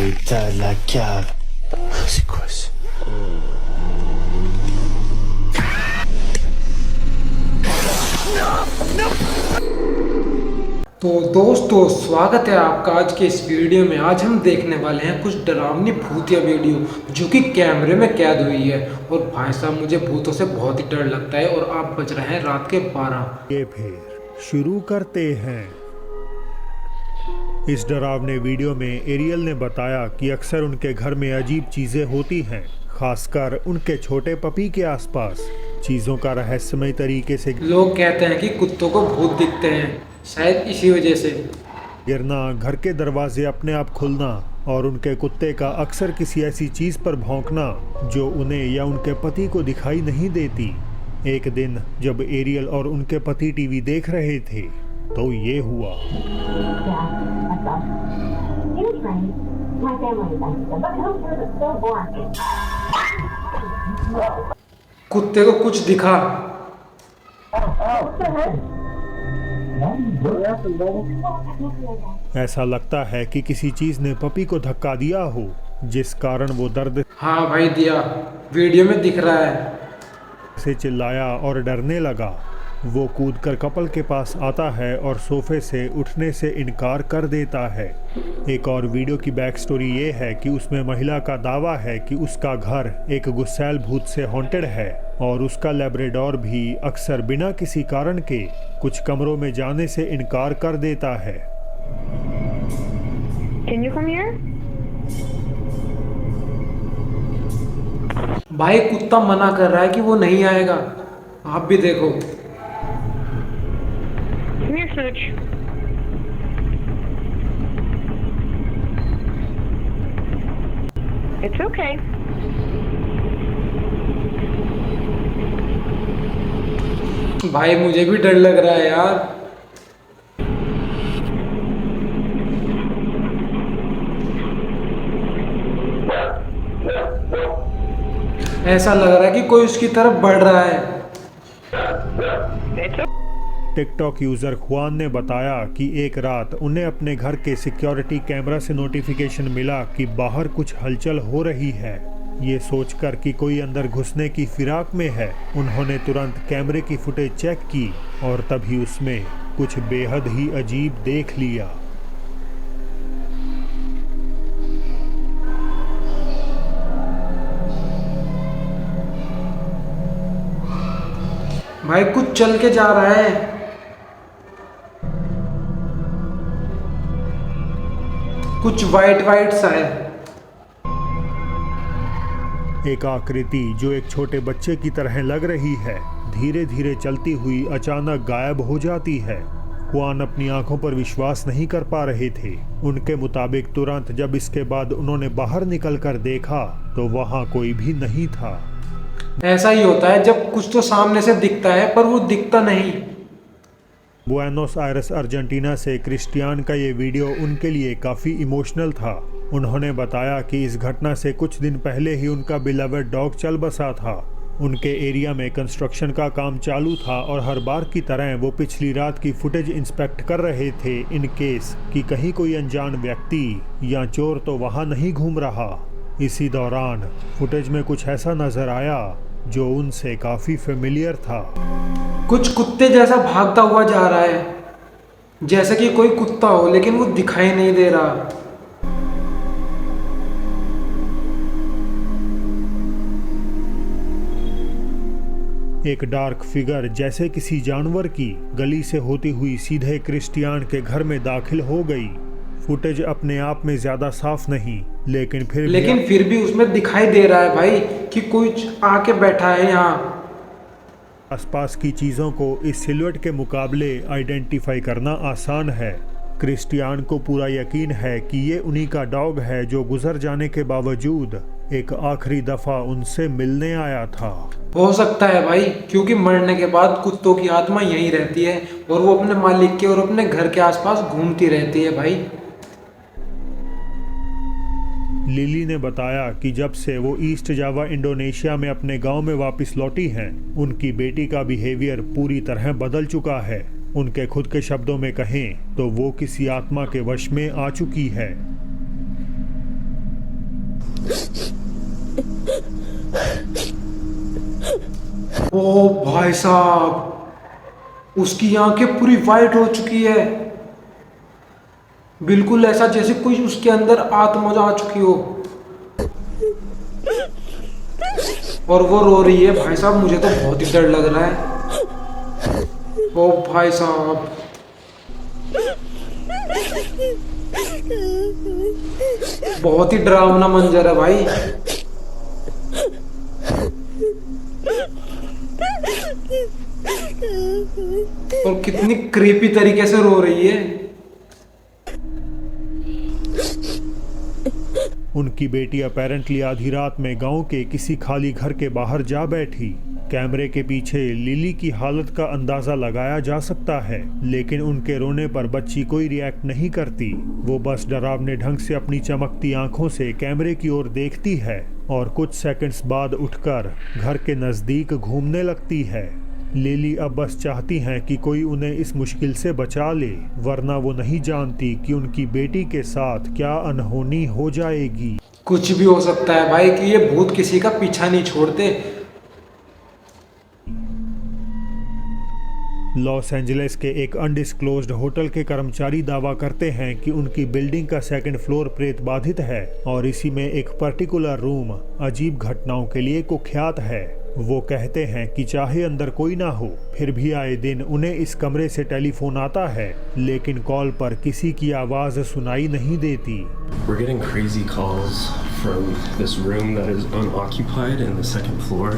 Putain de la cave. C'est quoi ça? ये फिर शुरू करते हैं। इस डरावने वीडियो में एरियल ने बताया कि अक्सर उनके घर में अजीब चीजें होती हैं, खासकर उनके छोटे पपी के आसपास। चीजों का रहस्यमय तरीके से लोग कहते हैं कि कुत्तों को भूत दिखते हैं, शायद इसी वजह से। गिरना, घर के दरवाजे अपने आप खुलना और उनके कुत्ते का अक्सर किसी ऐसी चीज पर भौंकना जो उन्हें या उनके पति को दिखाई नहीं देती। एक दिन जब एरियल और उनके पति टीवी देख रहे थे तो ये हुआ। कुत्ते को कुछ दिखा। ऐसा लगता है कि किसी चीज ने पपी को धक्का दिया हो, जिस कारण वो दर्द हाँ भाई दिया, वीडियो में दिख रहा है। से चिल्लाया और डरने लगा। वो कूदकर कपल के पास आता है और सोफे से उठने से इनकार कर देता है। एक और वीडियो की बैक स्टोरी ये है कि उसमें महिला का दावा है कि उसका घर एक गुस्सैल भूत से हॉन्टेड है और उसका लैब्राडोर भी अक्सर बिना किसी कारण के कुछ कमरों में जाने से इनकार कर देता है। Can you come here? भाई कुत्ता मना कर रहा है कि वो नहीं आएगा। आप भी देखो। Come here, Smooch. It's okay. भाई मुझे भी डर लग रहा है यार। ऐसा लग रहा है कि कोई उसकी तरफ बढ़ रहा है। It's okay. टिकटॉक यूजर खुआन ने बताया कि एक रात उन्हें अपने घर के सिक्योरिटी कैमरा से नोटिफिकेशन मिला कि बाहर कुछ हलचल हो रही है। ये सोचकर कि कोई अंदर घुसने की फिराक में है, उन्होंने तुरंत कैमरे की फुटेज चेक की और तभी उसमें कुछ बेहद ही अजीब देख लिया। भाई कुछ चल के जा रहा है। कुछ वाइट वाइट सा है। एक आकृति जो एक छोटे बच्चे की तरह लग रही है, धीरे धीरे चलती हुई अचानक गायब हो जाती है। खुआन अपनी आंखों पर विश्वास नहीं कर पा रहे थे। उनके मुताबिक तुरंत जब इसके बाद उन्होंने बाहर निकलकर देखा तो वहां कोई भी नहीं था। ऐसा ही होता है जब कुछ तो सामने से दिखता है पर वो दिखता नहीं। बुएनोस आयर्स अर्जेंटीना से क्रिस्टियान का ये वीडियो उनके लिए काफ़ी इमोशनल था। उन्होंने बताया कि इस घटना से कुछ दिन पहले ही उनका बिलवड डॉग चल बसा था। उनके एरिया में कंस्ट्रक्शन का काम चालू था और हर बार की तरह वो पिछली रात की फुटेज इंस्पेक्ट कर रहे थे इन केस कि कहीं कोई अनजान व्यक्ति या चोर तो वहाँ नहीं घूम रहा। इसी दौरान फुटेज में कुछ ऐसा नज़र आया जो उनसे काफ़ी फेमिलियर था। कुछ कुत्ते जैसा भागता हुआ जा रहा है, जैसे कि कोई कुत्ता हो, लेकिन वो दिखाई नहीं दे रहा। एक डार्क फिगर जैसे किसी जानवर की गली से होती हुई सीधे क्रिस्टियान के घर में दाखिल हो गई। फुटेज अपने आप में ज्यादा साफ नहीं, लेकिन फिर भी उसमें दिखाई दे रहा है भाई कि कोई आके बैठा है यहाँ। आसपास की चीजों को इस सिलुएट के मुकाबले आइडेंटिफाई करना आसान है। क्रिस्टियान को पूरा यकीन है कि ये उन्हीं का डॉग है जो गुजर जाने के बावजूद एक आखिरी दफा उनसे मिलने आया था। हो सकता है भाई, क्योंकि मरने के बाद कुत्तों की आत्मा यहीं रहती है और वो अपने मालिक के और अपने घर के आसपास घूमती रहती है भाई। लिली ने बताया कि जब से वो ईस्ट जावा इंडोनेशिया में अपने गांव में वापस लौटी हैं, उनकी बेटी का बिहेवियर पूरी तरह बदल चुका है। उनके खुद के शब्दों में कहें तो वो किसी आत्मा के वश में आ चुकी है। ओ भाई साहब, उसकी आंखें पूरी वाइट हो चुकी है, बिल्कुल ऐसा जैसे कोई उसके अंदर आत्मा आ चुकी हो। और वो रो रही है। भाई साहब मुझे तो बहुत ही डर लग रहा है। ओ भाई साहब, बहुत ही डरावना मंजर है भाई। और कितनी क्रीपी तरीके से रो रही है। उनकी बेटी अपेरेंटली आधी रात में गांव के किसी खाली घर के बाहर जा बैठी। कैमरे के पीछे लिली की हालत का अंदाजा लगाया जा सकता है, लेकिन उनके रोने पर बच्ची कोई रिएक्ट नहीं करती। वो बस डरावने ढंग से अपनी चमकती आंखों से कैमरे की ओर देखती है और कुछ सेकंड्स बाद उठकर घर के नजदीक घूमने लगती है। लिली अब बस चाहती हैं कि कोई उन्हें इस मुश्किल से बचा ले, वरना वो नहीं जानती कि उनकी बेटी के साथ क्या अनहोनी हो जाएगी। कुछ भी हो सकता है भाई कि ये भूत किसी का पीछा नहीं छोड़ते। लॉस एंजलिस के एक अनडिस्क्लोज्ड होटल के कर्मचारी दावा करते हैं कि उनकी बिल्डिंग का सेकंड फ्लोर प्रेत बाधित है और इसी में एक पर्टिकुलर रूम अजीब घटनाओं के लिए कुख्यात है। वो कहते हैं कि चाहे अंदर कोई ना हो, फिर भी आए दिन उन्हें इस कमरे से टेलीफोन आता है, लेकिन कॉल पर किसी की आवाज सुनाई नहीं देती। We're getting crazy calls from this room that is unoccupied in the second floor,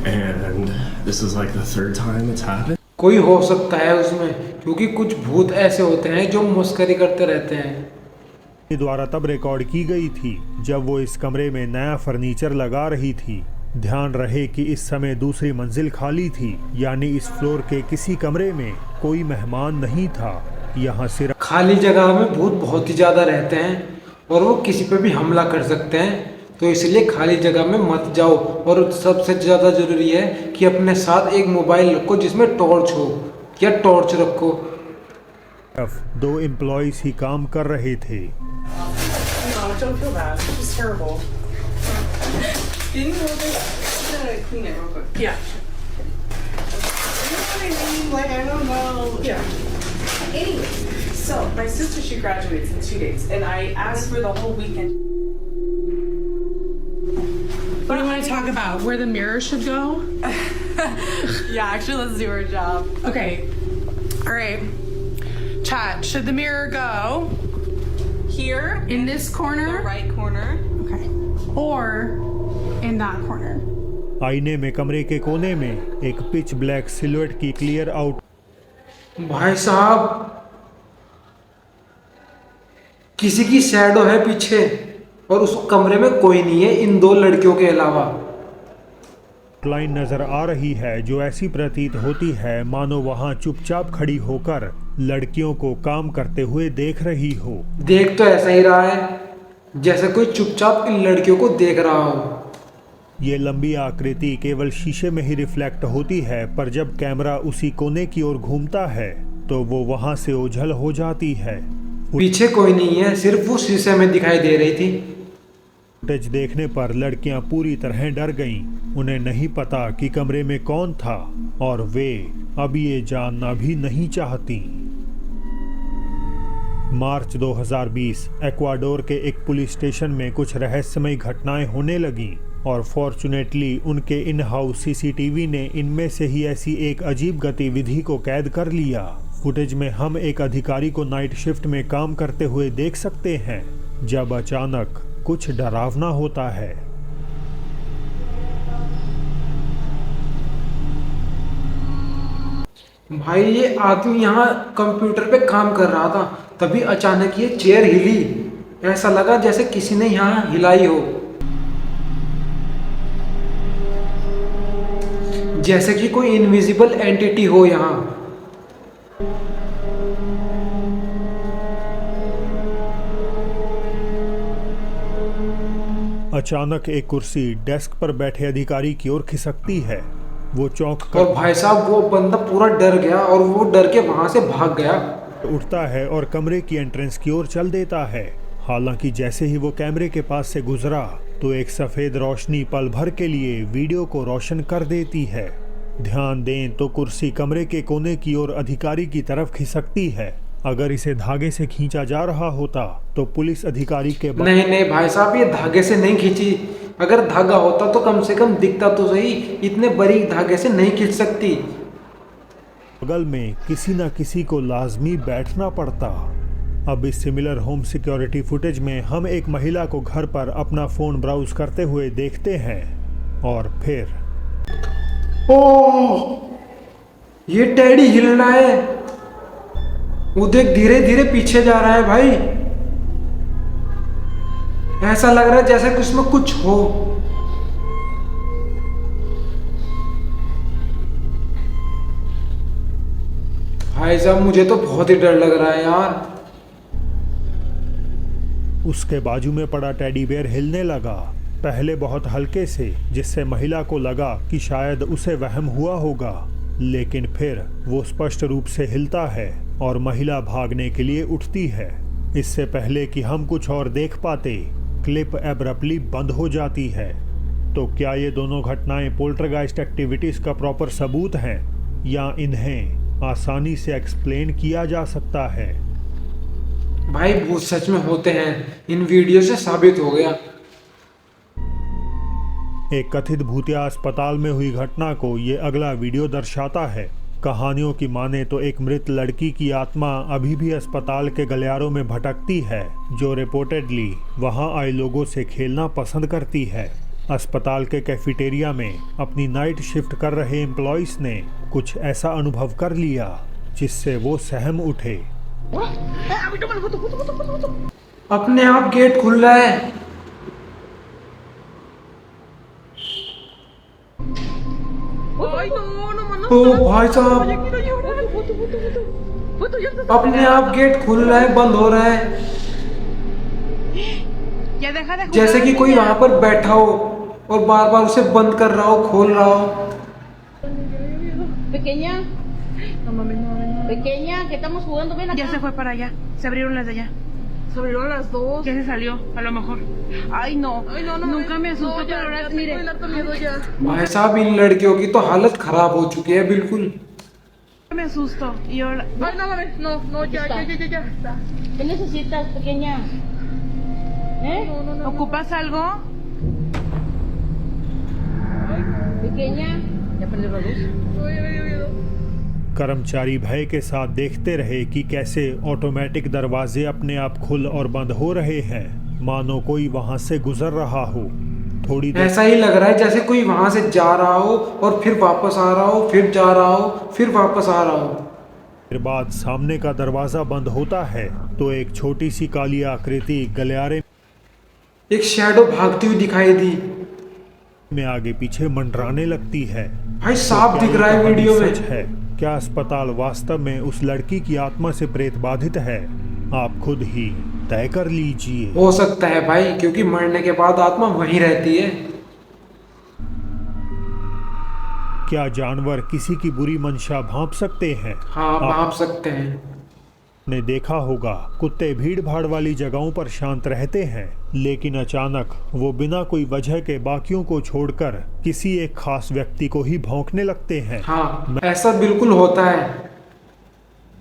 and this is like the third time it's happened. कोई हो सकता है उसमें, क्योंकि कुछ भूत ऐसे होते हैं जो मस्करी करते रहते हैं। के द्वारा तब रिकॉर्ड की गई थी जब वो इस कमरे में नया फर्नीचर लगा रही थी। ध्यान रहे कि इस समय दूसरी मंजिल खाली थी, यानी इस फ्लोर के किसी कमरे में कोई मेहमान नहीं था। यहाँ सिर्फ खाली जगह में भूत बहुत ही ज्यादा रहते हैं और वो किसी पे भी हमला कर सकते हैं, तो इसलिए खाली जगह में मत जाओ। और सबसे ज़्यादा ज़रूरी है कि अपने साथ एक मोबाइल रखो जिसमें टॉर्च हो, या टॉर्च रखो। 2 एम्प्लॉइज ही काम कर रहे थे। No, don't feel bad. It was terrible. Can you hold this? I'm gonna clean it real quick. Yeah. You know what I mean? Like, I don't know. Yeah. Anyways, so my sister, she graduates in 2 days, and I asked for the whole weekend. What do you want to talk about? Where the mirror should go? Yeah, actually, let's do our job. Okay. All right. Chat. Should the mirror go Here, in this corner? the right corner. Okay. Or in that corner? आईने में कमरे के कोने में एक pitch black silhouette की clear out. भाई साहब, किसी की शैडो है पीछे और उस कमरे में कोई नहीं है इन 2 लड़कियों के अलावा। लाइन नजर आ रही है जो ऐसी प्रतीत होती है मानो वहां चुपचाप खड़ी होकर लड़कियों को काम करते हुए देख रही हो। देख तो ऐसा ही रहा है जैसे कोई चुपचाप इन लड़कियों को देख रहा हो। ये लंबी आकृति केवल शीशे में ही रिफ्लेक्ट होती है, पर जब कैमरा उसी कोने की ओर घूमता है तो वो वहां से ओझल हो जाती है। पीछे कोई नहीं है, सिर्फ वो शीशे में दिखाई दे रही थी। फुटेज देखने पर लड़कियां पूरी तरह डर गईं। उन्हें नहीं पता कि कमरे में कौन था और वे अब ये जानना भी नहीं चाहती। मार्च 2020 एक्वाडोर के एक पुलिस स्टेशन में कुछ रहस्यमयी घटनाएं होने लगीं और फॉर्चुनेटली उनके इन हाउस सीसीटीवी ने इनमें से ही ऐसी एक अजीब गतिविधि को कैद कर लिया। फुटेज में हम एक अधिकारी को नाइट शिफ्ट में काम करते हुए देख सकते हैं जब अचानक कुछ डरावना होता है। भाई ये आदमी यहाँ कंप्यूटर पे काम कर रहा था, तभी अचानक ये चेयर हिली। ऐसा लगा जैसे किसी ने यहाँ हिलाई हो, जैसे कि कोई इनविजिबल एंटिटी हो यहाँ। अचानक एक कुर्सी डेस्क पर बैठे अधिकारी की ओर खिसकती है। वो चौंक और कर भाई साहब वो बंदा पूरा डर गया और वो डर के वहां से भाग गया। उठता है और कमरे की एंट्रेंस की ओर चल देता है। हालांकि जैसे ही वो कैमरे के पास से गुजरा, तो एक सफ़ेद रोशनी पल भर के लिए वीडियो को रोशन कर देती है। ध्यान दें तो कुर्सी कमरे के कोने की ओर अधिकारी की तरफ खिसकती है। अगर इसे धागे से खींचा जा रहा होता तो पुलिस अधिकारी के नहीं भाई साहब, ये धागे से नहीं खींची। अगर धागा होता तो कम से कम दिखता तो सही, इतने बारीक धागे से नहीं खींच सकती। बगल में किसी न किसी को लाजमी बैठना पड़ता। अब इस सिमिलर होम सिक्योरिटी फुटेज में हम एक महिला को घर पर अपना फोन ब्राउज करते हुए देखते हैं और फिर ओह, ये टेडी हिल रहा है। वो देख धीरे धीरे पीछे जा रहा है भाई। ऐसा लग रहा है जैसे कि उसमें कुछ हो। भाई साहब मुझे तो बहुत ही डर लग रहा है यार। उसके बाजू में पड़ा टेडी बेयर हिलने लगा, पहले बहुत हल्के से, जिससे महिला को लगा कि शायद उसे वहम हुआ होगा, लेकिन फिर वो स्पष्ट रूप से हिलता है और महिला भागने के लिए उठती है। इससे पहले कि हम कुछ और देख पाते, क्लिप एब्रप्टली बंद हो जाती है। तो क्या ये दोनों घटनाएं पोल्टरगाइस्ट एक्टिविटीज का प्रॉपर सबूत हैं या इन्हें आसानी से एक्सप्लेन किया जा सकता है? भाई भूत सच में होते हैं, इन वीडियो से साबित हो गया। एक कथित भूतिया अस्पताल में हुई घटना को ये अगला वीडियो दर्शाता है। कहानियों की माने तो एक मृत लड़की की आत्मा अभी भी अस्पताल के गलियारों में भटकती है, जो रिपोर्टेडली वहां आए लोगों से खेलना पसंद करती है। अस्पताल के कैफेटेरिया में अपनी नाइट शिफ्ट कर रहे एम्प्लॉइज ने कुछ ऐसा अनुभव कर लिया जिससे वो सहम उठे। अपने आप गेट खुल रहा है। ओ भाई साहब, अपने आप गेट खुल रहा है, बंद हो रहा है, जैसे कि कोई वहां पर बैठा हो और बार बार उसे बंद कर रहा हो, खोल रहा हो। Pequeña. No mames, no. Pequeña, que estamos jugando, ven acá. Ya se fue para allá. Se abrieron las de allá. Se abrieron las dos. Ya se salió, a lo mejor. Ay, no. Ay, no, no. Nunca me asustó, No, ya, pero ahora ya mire. tengo el harto miedo ya. भाई साहब इन लड़कियों की तो हालत खराब हो चुकी है बिल्कुल। Me asusto. Y ahora. Ay, no mames, no, no, ya. ¿Qué necesitas, pequeña? ¿Eh? ¿Ocupas algo? Pequeña. ¿Ya prendió la luz? कर्मचारी भय के साथ देखते रहे कि कैसे ऑटोमेटिक दरवाजे अपने आप खुल और बंद हो रहे हैं, मानो कोई वहां से गुजर रहा हो। थोड़ी देर ऐसा ही लग रहा है जैसे कोई वहां से जा रहा हो और फिर वापस आ रहा हो, फिर जा रहा हो, फिर वापस आ रहा हो। देर बाद सामने का दरवाजा बंद होता है तो एक छोटी सी काली आकृति गलियारे एक शैडो भागती हुई दिखाई दी। में आगे पीछे मंडराने लगती है। भाई साफ क्या दिख रहा है ये वीडियो कहानी में। सच है? क्या अस्पताल वास्तव में उस लड़की की आत्मा से प्रेत बाधित है? आप खुद ही तय कर लीजिए। हो सकता है भाई, क्योंकि मरने के बाद आत्मा वहीं रहती है। क्या जानवर किसी की बुरी मंशा भांप सकते हैं? हाँ भाप सकते हैं। आपने देखा होगा कुत्ते भीड़ भाड़ वाली जगहों पर शांत रहते हैं, लेकिन अचानक वो बिना कोई वजह के बाकियों को छोड़कर किसी एक खास व्यक्ति को ही भौंकने लगते हैं। हाँ ऐसा बिल्कुल होता है।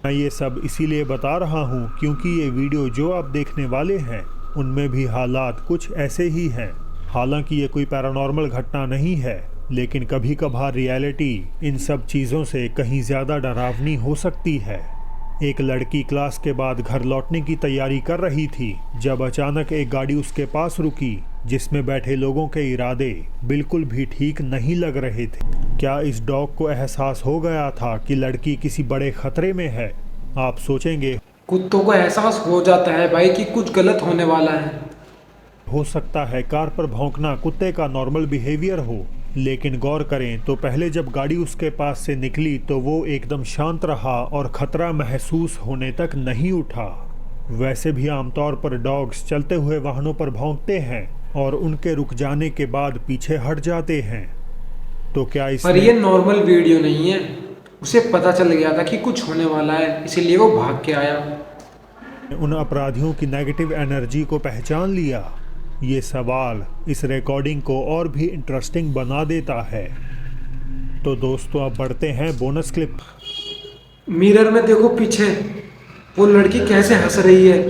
मैं ये सब इसीलिए बता रहा हूँ क्योंकि ये वीडियो जो आप देखने वाले हैं उनमें भी हालात कुछ ऐसे ही हैं। हालांकि ये कोई पैरानॉर्मल घटना नहीं है, लेकिन कभी कभार रियलिटी इन सब चीज़ों से कहीं ज़्यादा डरावनी हो सकती है। एक लड़की क्लास के बाद घर लौटने की तैयारी कर रही थी जब अचानक एक गाड़ी उसके पास रुकी, जिसमें बैठे लोगों के इरादे बिल्कुल भी ठीक नहीं लग रहे थे। क्या इस डॉग को एहसास हो गया था कि लड़की किसी बड़े खतरे में है? आप सोचेंगे कुत्तों को एहसास हो जाता है भाई कि कुछ गलत होने वाला है। हो सकता है कार पर भौंकना कुत्ते का नॉर्मल बिहेवियर हो, लेकिन गौर करें तो पहले जब गाड़ी उसके पास से निकली तो वो एकदम शांत रहा और खतरा महसूस होने तक नहीं उठा। वैसे भी आमतौर पर डॉग्स चलते हुए वाहनों पर भौंकते हैं और उनके रुक जाने के बाद पीछे हट जाते हैं। तो क्या पर ये नॉर्मल वीडियो नहीं है, उसे पता चल गया था कि कुछ होने वाला है, इसीलिए वो भाग के आया। उन अपराधियों की नेगेटिव एनर्जी को पहचान लिया? ये सवाल इस रिकॉर्डिंग को और भी इंटरेस्टिंग बना देता है। तो दोस्तों अब बढ़ते हैं बोनस क्लिप मिरर में देखो पीछे वो लड़की कैसे हंस रही है।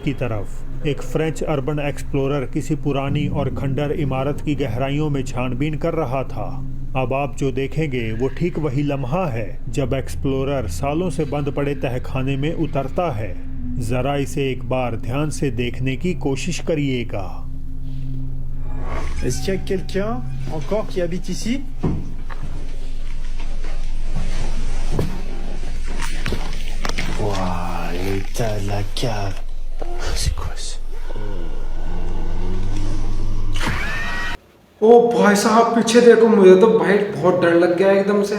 की तरफ। एक फ्रेंच अर्बन एक्सप्लोरर किसी पुरानी और खंडर इमारत की गहराइयों में छानबीन कर रहा था। अब आप जो देखेंगे वो ठीक वही लम्हा है जब एक्सप्लोरर सालों से बंद पड़े तहखाने में उतरता है। जरा इसे एक बार ध्यान से देखने की कोशिश करिएगा। Est-ce qu'il y a quelqu'un encore qui habite ici? Waouh, l'état de la cave. C'est quoi ça? ओ भाई साहब पीछे देखो, मुझे तो भाई बहुत डर लग गया एकदम से।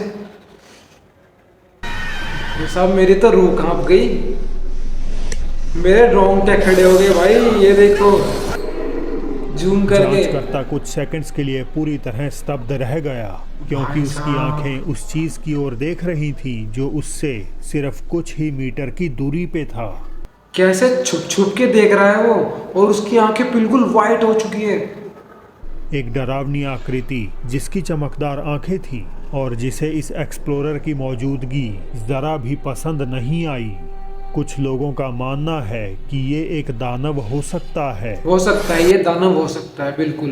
भाई साहब मेरी तो रूह कांप गई, मेरे रोंगटे खड़े हो गए भाई। ये देखो जूम करके। जांचकर्ता कुछ सेकंड्स के लिए पूरी तरह स्तब्ध रह गया क्योंकि भाई उसकी साहब। आंखें उस चीज की ओर देख रही थी जो उससे सिर्फ कुछ ही मीटर की दूरी पे था। कैसे छुप छुप के देख रहा है वो, और उसकी आंखें बिल्कुल वाइट हो चुकी है। एक डरावनी आकृति जिसकी चमकदार आंखें थी और जिसे इस एक्सप्लोरर की मौजूदगी जरा भी पसंद नहीं आई। कुछ लोगों का मानना है कि ये एक दानव हो सकता है। हो सकता है, ये दानव हो सकता है बिल्कुल।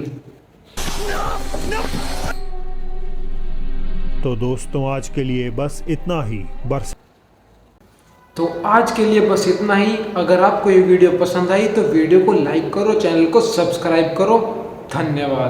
तो दोस्तों आज के लिए बस इतना ही। तो आज के लिए बस इतना ही। अगर आपको ये वीडियो पसंद आई तो वीडियो को लाइक करो, चैनल को सब्सक्राइब करो। धन्यवाद।